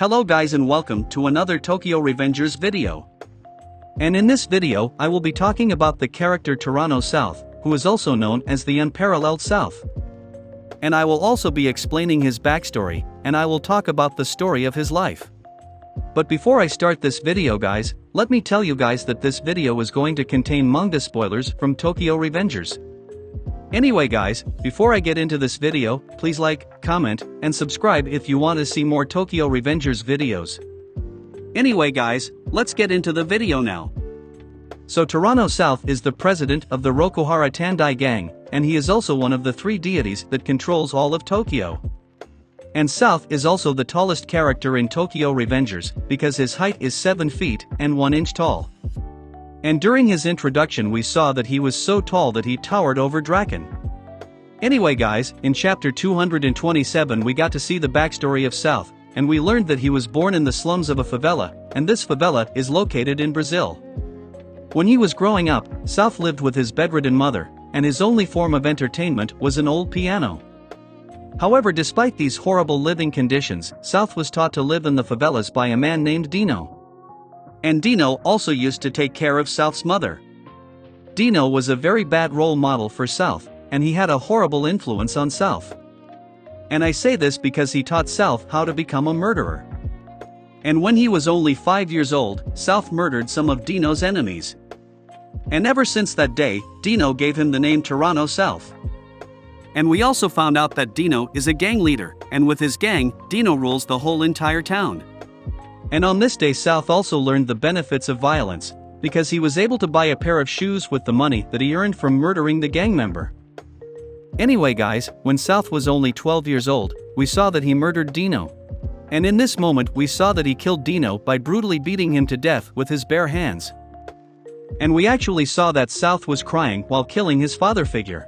Hello guys and welcome to another Tokyo Revengers video. And in this video I will be talking about the character Terano South, who is also known as the Unparalleled South. And I will also be explaining his backstory, and I will talk about the story of his life. But before I start this video guys, let me tell you guys that this video is going to contain manga spoilers from Tokyo Revengers. Anyway guys, before I get into this video, please like, comment, and subscribe if you want to see more Tokyo Revengers videos. Anyway guys, let's get into the video now. So Terano South is the president of the Rokuhara Tandai gang, and he is also one of the three deities that controls all of Tokyo. And South is also the tallest character in Tokyo Revengers, because his height is 7 feet and 1 inch tall. And during his introduction we saw that he was so tall that he towered over Draken. Anyway guys, in chapter 227 we got to see the backstory of South, and we learned that he was born in the slums of a favela, and this favela is located in Brazil. When he was growing up, South lived with his bedridden mother, and his only form of entertainment was an old piano. However, despite these horrible living conditions, South was taught to live in the favelas by a man named Dino. And Dino also used to take care of South's mother. Dino was a very bad role model for South, and he had a horrible influence on South. And I say this because he taught South how to become a murderer. And when he was only 5 years old, South murdered some of Dino's enemies. And ever since that day, Dino gave him the name Terano South. And we also found out that Dino is a gang leader, and with his gang, Dino rules the whole entire town. And on this day South also learned the benefits of violence, because he was able to buy a pair of shoes with the money that he earned from murdering the gang member. Anyway guys, when South was only 12 years old, we saw that he murdered Dino. And in this moment we saw that he killed Dino by brutally beating him to death with his bare hands. And we actually saw that South was crying while killing his father figure.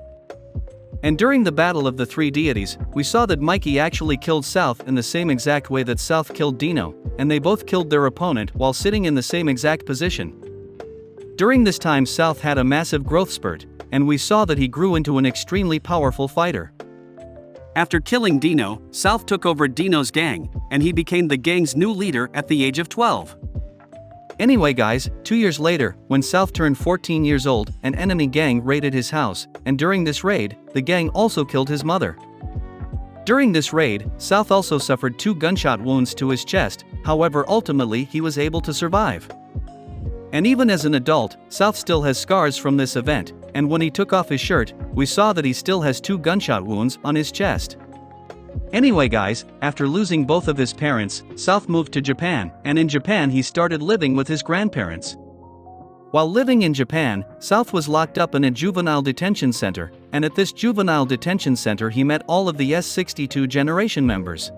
And during the battle of the three deities, we saw that Mikey actually killed South in the same exact way that South killed Dino, and they both killed their opponent while sitting in the same exact position. During this time South had a massive growth spurt, and we saw that he grew into an extremely powerful fighter. After killing Dino, South took over Dino's gang, and he became the gang's new leader at the age of 12. Anyway guys, 2 years later, when South turned 14 years old, an enemy gang raided his house, and during this raid, the gang also killed his mother. During this raid, South also suffered 2 gunshot wounds to his chest, however ultimately he was able to survive. And even as an adult, South still has scars from this event, and when he took off his shirt, we saw that he still has 2 gunshot wounds on his chest. Anyway guys, after losing both of his parents, South moved to Japan, and in Japan he started living with his grandparents. While living in Japan, South was locked up in a juvenile detention center, and at this juvenile detention center he met all of the S62 generation members.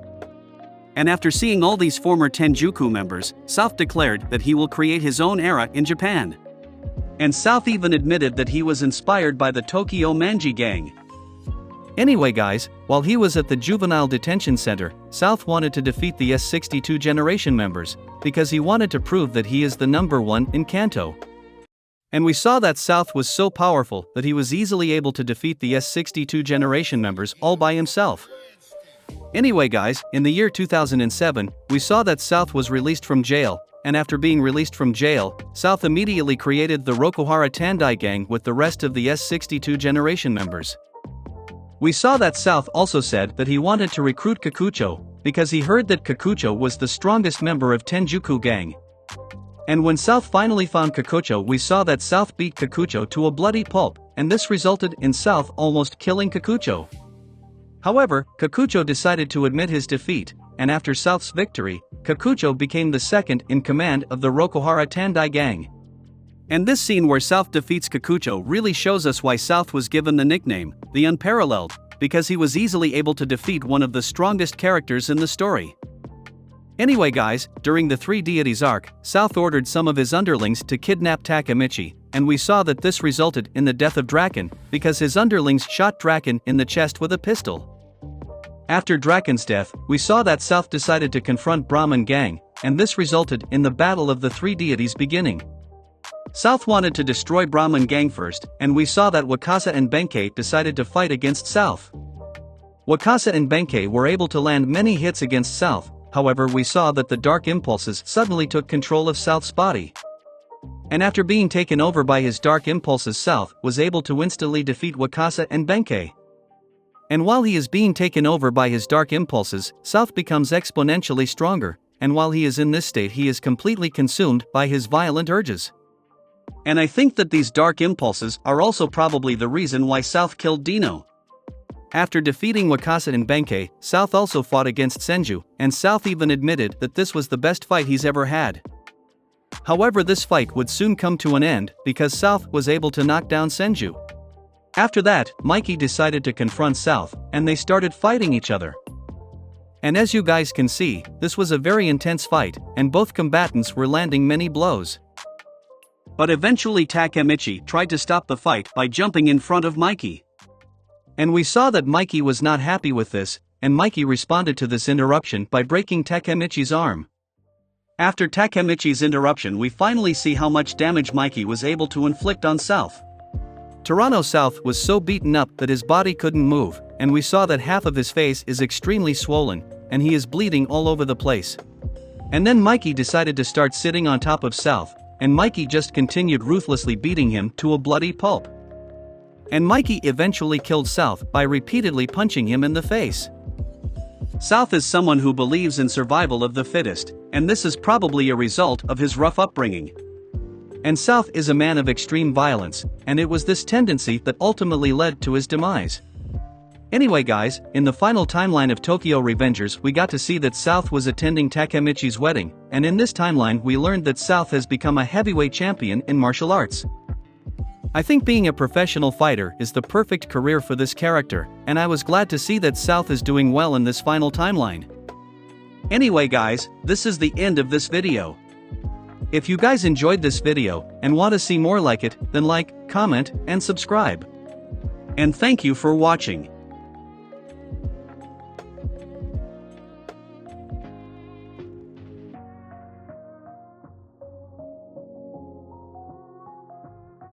And after seeing all these former Tenjuku members, South declared that he will create his own era in Japan. And South even admitted that he was inspired by the Tokyo Manji gang. Anyway guys, while he was at the juvenile detention center, South wanted to defeat the S62 generation members, because he wanted to prove that he is the #1 in Kanto. And we saw that South was so powerful that he was easily able to defeat the S62 generation members all by himself. Anyway guys, in the year 2007, we saw that South was released from jail, and after being released from jail, South immediately created the Rokuhara Tandai gang with the rest of the S62 generation members. We saw that South also said that he wanted to recruit Kikucho, because he heard that Kikucho was the strongest member of Tenjuku gang. And when South finally found Kikucho, we saw that South beat Kikucho to a bloody pulp, and this resulted in South almost killing Kikucho. However, Kikucho decided to admit his defeat, and after South's victory, Kikucho became the second in command of the Rokuhara Tandai gang. And this scene where South defeats Kikucho really shows us why South was given the nickname, the Unparalleled, because he was easily able to defeat one of the strongest characters in the story. Anyway guys, during the three deities arc, South ordered some of his underlings to kidnap Takemichi, and we saw that this resulted in the death of Draken, because his underlings shot Draken in the chest with a pistol. After Draken's death, we saw that South decided to confront Brahmin gang, and this resulted in the battle of the three deities beginning. South wanted to destroy Brahmin gang first, and we saw that Wakasa and Benkei decided to fight against South. Wakasa and Benkei were able to land many hits against South, however we saw that the dark impulses suddenly took control of South's body. And after being taken over by his dark impulses, South was able to instantly defeat Wakasa and Benkei. And while he is being taken over by his dark impulses, South becomes exponentially stronger, and while he is in this state he is completely consumed by his violent urges. And I think that these dark impulses are also probably the reason why South killed Dino. After defeating Wakasa and Benkei, South also fought against Senju, and South even admitted that this was the best fight he's ever had. However, this fight would soon come to an end because South was able to knock down Senju. After that, Mikey decided to confront South, and they started fighting each other. And as you guys can see, this was a very intense fight, and both combatants were landing many blows. But eventually Takemichi tried to stop the fight by jumping in front of Mikey. And we saw that Mikey was not happy with this, and Mikey responded to this interruption by breaking Takemichi's arm. After Takemichi's interruption, we finally see how much damage Mikey was able to inflict on South. Terano South was so beaten up that his body couldn't move, and we saw that half of his face is extremely swollen, and he is bleeding all over the place. And then Mikey decided to start sitting on top of South, and Mikey just continued ruthlessly beating him to a bloody pulp. And Mikey eventually killed South by repeatedly punching him in the face. South is someone who believes in survival of the fittest, and this is probably a result of his rough upbringing. And South is a man of extreme violence, and it was this tendency that ultimately led to his demise. Anyway guys, in the final timeline of Tokyo Revengers we got to see that South was attending Takemichi's wedding, and in this timeline we learned that South has become a heavyweight champion in martial arts. I think being a professional fighter is the perfect career for this character, and I was glad to see that South is doing well in this final timeline. Anyway guys, this is the end of this video. If you guys enjoyed this video, and want to see more like it, then like, comment, and subscribe. And thank you for watching.